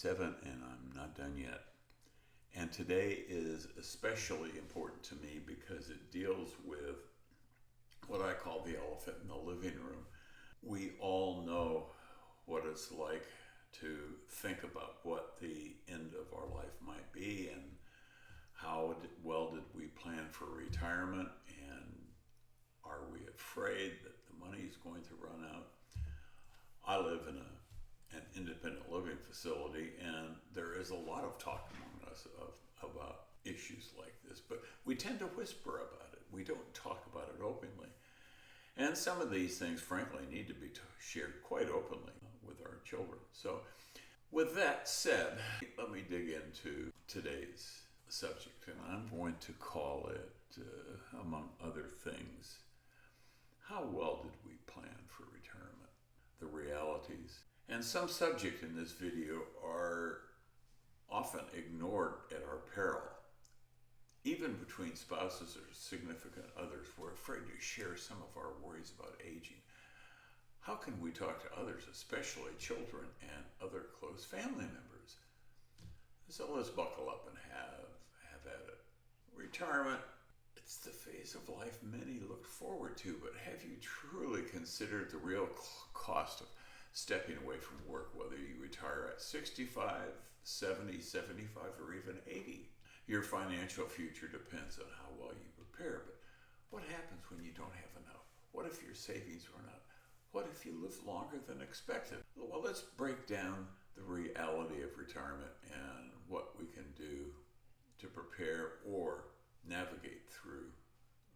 7 and I'm not done yet. And today is especially important to me because it deals with what I call the elephant in the living room. We all know what it's like to think about what the end of our life might be and how well did we plan for retirement, and are we afraid that the money is going to run out? I live in an independent living facility, and there is a lot of talk among us about issues like this, but we tend to whisper about it. We don't talk about it openly. And some of these things, frankly, need to be shared quite openly with our children. So, with that said, let me dig into today's subject, and I'm going to call it, among other things, how well did we plan for retirement? The realities. And some subjects in this video are often ignored at our peril. Even between spouses or significant others, we're afraid to share some of our worries about aging. How can we talk to others, especially children and other close family members? So let's buckle up and have at it. Retirement, it's the phase of life many look forward to, but have you truly considered the real cost of stepping away from work, whether you retire at 65, 70, 75, or even 80? Your financial future depends on how well you prepare, but what happens when you don't have enough? What if your savings run out? What if you live longer than expected? Well, let's break down the reality of retirement and what we can do to prepare or navigate through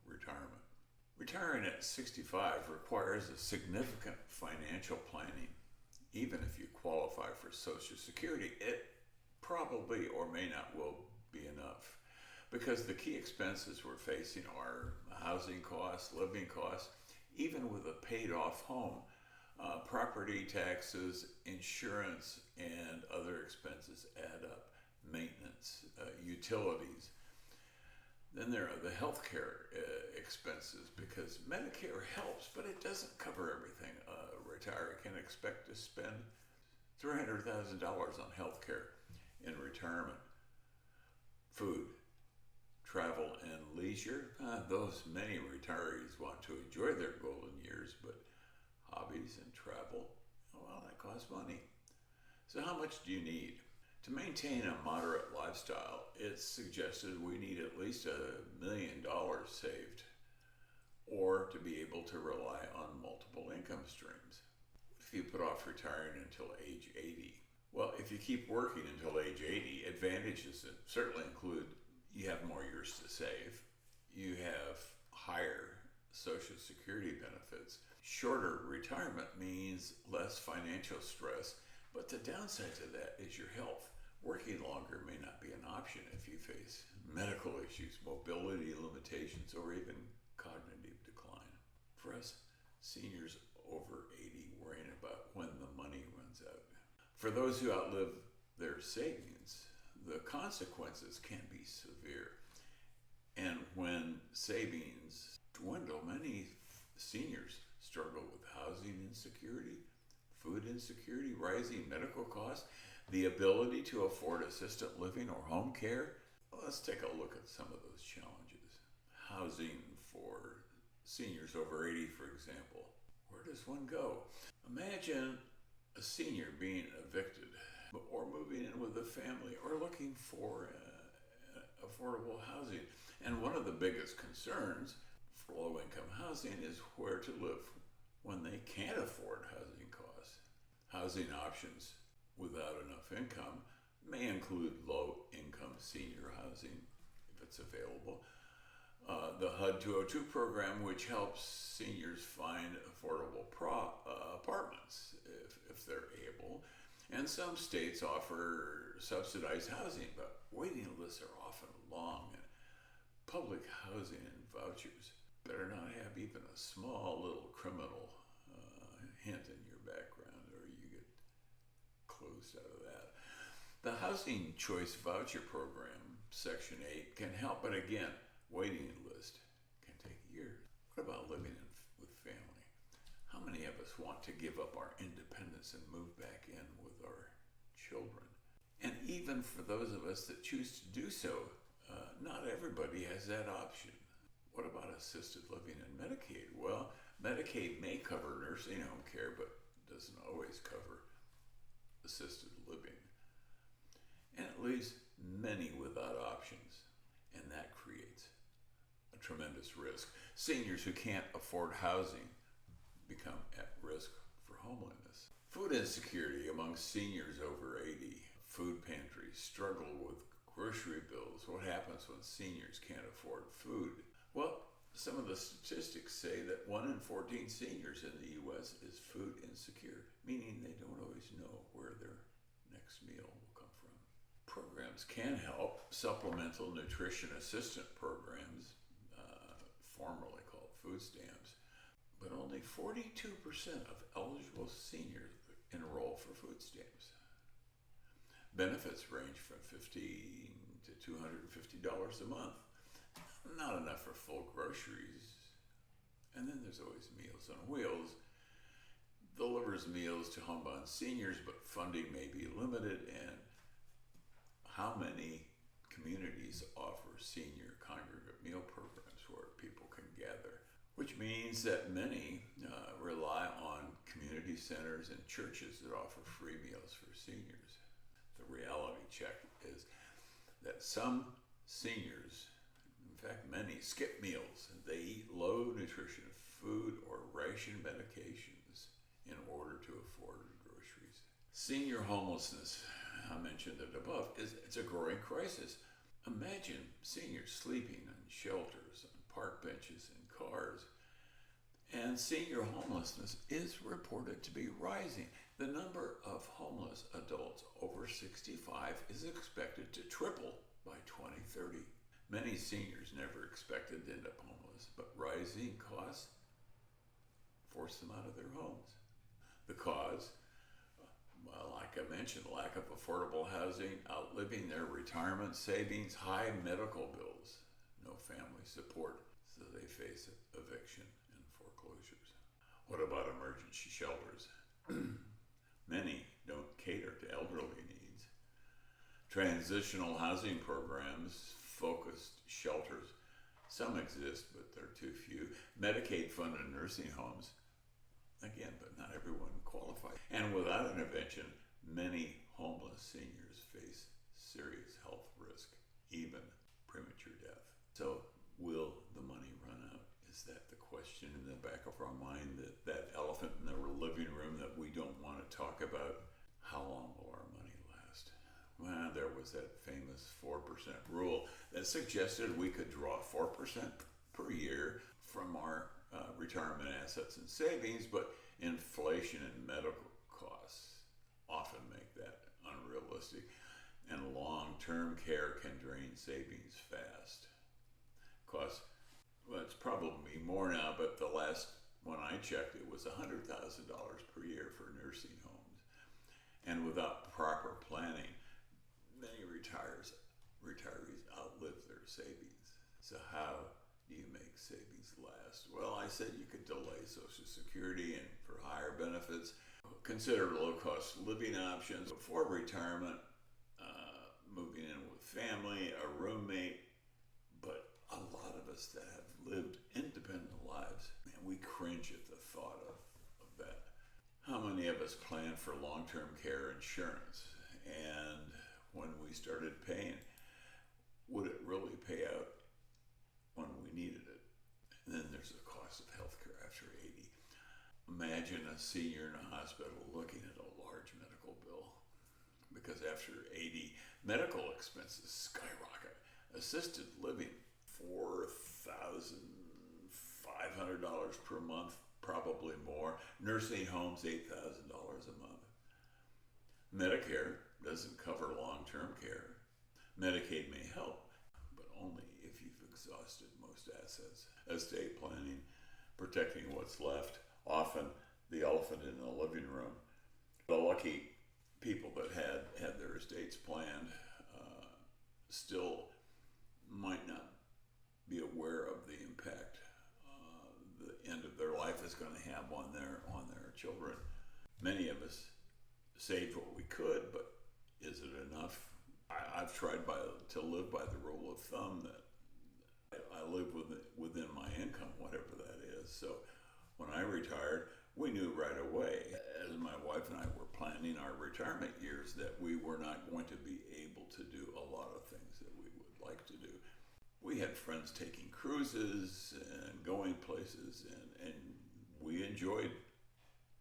retirement. Retiring at 65 requires a significant financial planning. Even if you qualify for Social Security, it probably or may not will be enough, because the key expenses we're facing are housing costs, living costs, even with a paid off home, property taxes, insurance, and other expenses add up, maintenance, utilities. Then there are the healthcare expenses, because Medicare helps, but it doesn't cover everything. A retiree can expect to spend $300,000 on healthcare in retirement. Food, travel, and leisure. Those many retirees want to enjoy their golden years, but hobbies and travel, well, that costs money. So how much do you need? To maintain a moderate lifestyle, it's suggested we need at least $1 million saved, or to be able to rely on multiple income streams. What if you put off retiring until age 80? Well, if you keep working until age 80, advantages certainly include you have more years to save, you have higher Social Security benefits. Shorter retirement means less financial stress, but the downside to that is your health. Working longer may not be an option if you face medical issues, mobility limitations, or even cognitive decline. For us seniors over 80, worrying about when the money runs out. For those who outlive their savings, the consequences can be severe. And when savings dwindle, many seniors struggle with housing insecurity, food insecurity, rising medical costs, the ability to afford assisted living or home care. Well, let's take a look at some of those challenges. Housing for seniors over 80, for example. Where does one go? Imagine a senior being evicted, or moving in with a family, or looking for affordable housing. And one of the biggest concerns for low-income housing is where to live when they can't afford housing costs. Housing options without enough income may include low-income senior housing, if it's available. The HUD 202 program, which helps seniors find affordable apartments if they're able. And some states offer subsidized housing, but waiting lists are often long, and public housing and vouchers better not have even a small little criminal hint in your background, or you get closed out of that. The Housing Choice Voucher Program, Section 8, can help, but again, waiting list can take years. What about living with family? How many of us want to give up our independence and move back in with our children? And even for those of us that choose to do so, not everybody has that option. What about assisted living and Medicaid? Well, Medicaid may cover nursing home care, but doesn't always cover assisted living. And it leaves many without options, and that creates a tremendous risk. Seniors who can't afford housing become at risk for homelessness. Food insecurity among seniors over 80. Food pantries struggle with grocery bills. What happens when seniors can't afford food? Well, some of the statistics say that 1 in 14 seniors in the U.S. is food insecure, meaning they don't always know where their next meal will come from. Programs can help. Supplemental nutrition assistant programs, formerly called food stamps, but only 42% of eligible seniors enroll for food stamps. Benefits range from $15 to $250 a month. Not enough for full groceries. And then there's always Meals on Wheels. Delivers meals to homebound seniors, but funding may be limited. And how many communities offer senior congregate meal programs where people can gather? Which means that many rely on community centers and churches that offer free meals for seniors. The reality check is that some seniors, in fact many, skip meals. They eat low nutrition food or ration medications in order to afford groceries. Senior homelessness, I mentioned it above, it's a growing crisis. Imagine seniors sleeping in shelters, on park benches, in cars. And senior homelessness is reported to be rising. The number of homeless adults over 65 is expected to triple by 2030. Many seniors never expected to end up homeless, but rising costs force them out of their homes. The cause, well, like I mentioned, lack of affordable housing, outliving their retirement savings, high medical bills, no family support, so they face eviction and foreclosures. What about emergency shelters? Many don't cater to elderly needs. Transitional housing programs, focused shelters, some exist, but they're too few. Medicaid-funded nursing homes, again, but not everyone qualifies. And without intervention, many homeless seniors face serious health risk, even premature death. So, will the money run out? Is that the question in the back of our mind, that elephant in the living room that we don't want to talk about? How long will our money last? Well, there was that famous 4% rule that suggested we could draw 4% per year from our retirement assets and savings, but inflation and medical costs often make that unrealistic, and long-term care can drain savings fast. Costs, well, it's probably more now, but the last one I checked, it was $100,000 per year for nursing homes. And without proper planning, many retirees outlive their savings. So how do you make savings last? Well, I said you could delay Social Security and for higher benefits. Consider low-cost living options before retirement, moving in with family, a roommate. But a lot of us that have lived independent lives, man, we cringe at the thought of that. How many of us plan for long-term care insurance? And when we started paying, would it really pay out when we needed it? And then there's the cost of healthcare after 80. Imagine a senior in a hospital looking at a large medical bill, because after 80, medical expenses skyrocket. Assisted living, $4,500 per month, probably more. Nursing homes, $8,000 a month. Medicare doesn't cover long-term care. Medicaid may help, but only if you've exhausted most assets. Estate planning, protecting what's left, often the elephant in the living room. The lucky people that had their estates planned still might not be aware of the impact the end of their life is going to have on their children. Many of us saved what we could, but is it enough? tried to live by the rule of thumb that I live within my income, whatever that is. So when I retired, we knew right away, as my wife and I were planning our retirement years, that we were not going to be able to do a lot of things that we would like to do. We had friends taking cruises and going places, and we enjoyed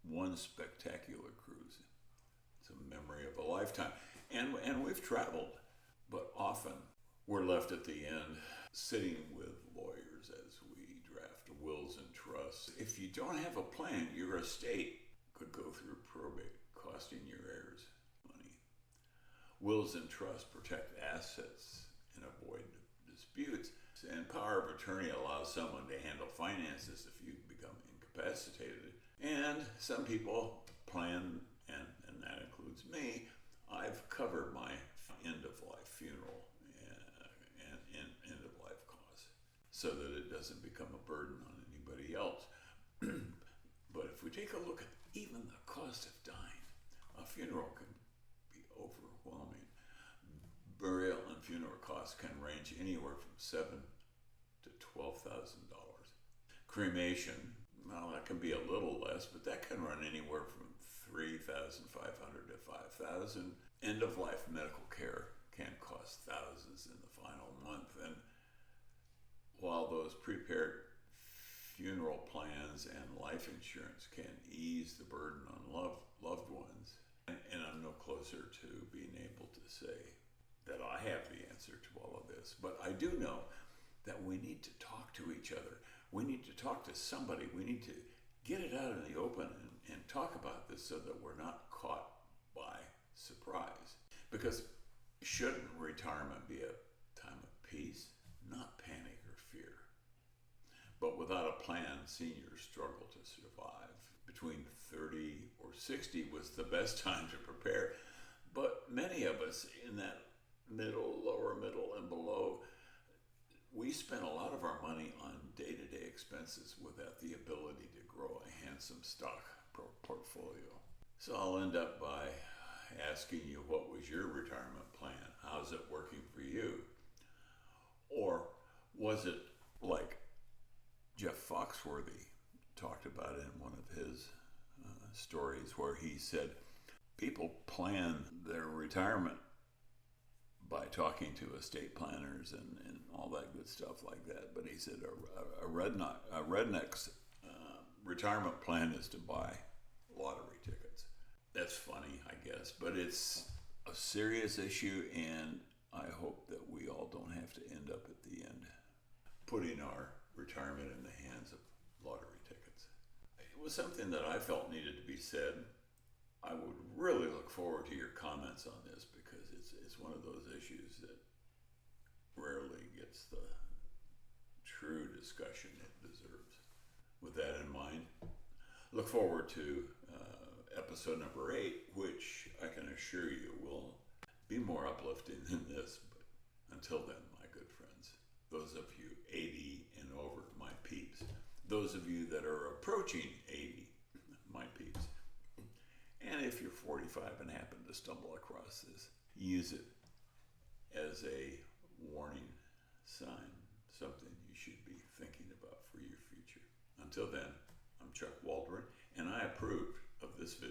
one spectacular cruise. It's a memory of a lifetime. And we've traveled, but often we're left at the end sitting with lawyers as we draft wills and trusts. If you don't have a plan, your estate could go through probate, costing your heirs money. Wills and trusts protect assets and avoid disputes. And power of attorney allows someone to handle finances if you become incapacitated. And some people plan, and that includes me, I've covered my end-of-life funeral and end-of-life costs so that it doesn't become a burden on anybody else. But if we take a look at even the cost of dying, a funeral can be overwhelming. Burial and funeral costs can range anywhere from $7,000 to $12,000. Cremation, well, that can be a little less, but that can run anywhere from $3,500 to $5,000. End-of-life medical care can cost thousands in the final month, and while those prepared funeral plans and life insurance can ease the burden on loved ones, and I'm no closer to being able to say that I have the answer to all of this, but I do know that we need to talk to each other. We need to talk to somebody. We need to get it out in the open and talk about this so that we're not caught by surprise. Because shouldn't retirement be a time of peace, not panic or fear? But without a plan, seniors struggle to survive. Between 30 or 60 was the best time to prepare. But many of us in that middle, lower middle, and below, we spent a lot of our money on day-to-day expenses without the ability to grow a handsome stock portfolio. So I'll end up by asking you, what was your retirement plan? How's it working for you? Or was it like Jeff Foxworthy talked about in one of his stories, where he said people plan their retirement by talking to estate planners and all that good stuff like that. But he said a redneck's retirement plan is to buy lottery tickets. That's funny, I guess, but it's a serious issue, and I hope that we all don't have to end up at the end putting our retirement in the hands of lottery tickets. It was something that I felt needed to be said. I would really look forward to your comments on this, because it's one of those issues that rarely gets the true discussion it deserves. With that in mind, look forward to episode number 8, which I can assure you will be more uplifting than this. But until then, my good friends, those of you 80 and over, my peeps, those of you that are approaching 80, my peeps, and if you're 45 and happen to stumble across this, use it as a warning sign, something you should be thinking about for your future. Until then, I'm Chuck Waldron, and I approve of this video.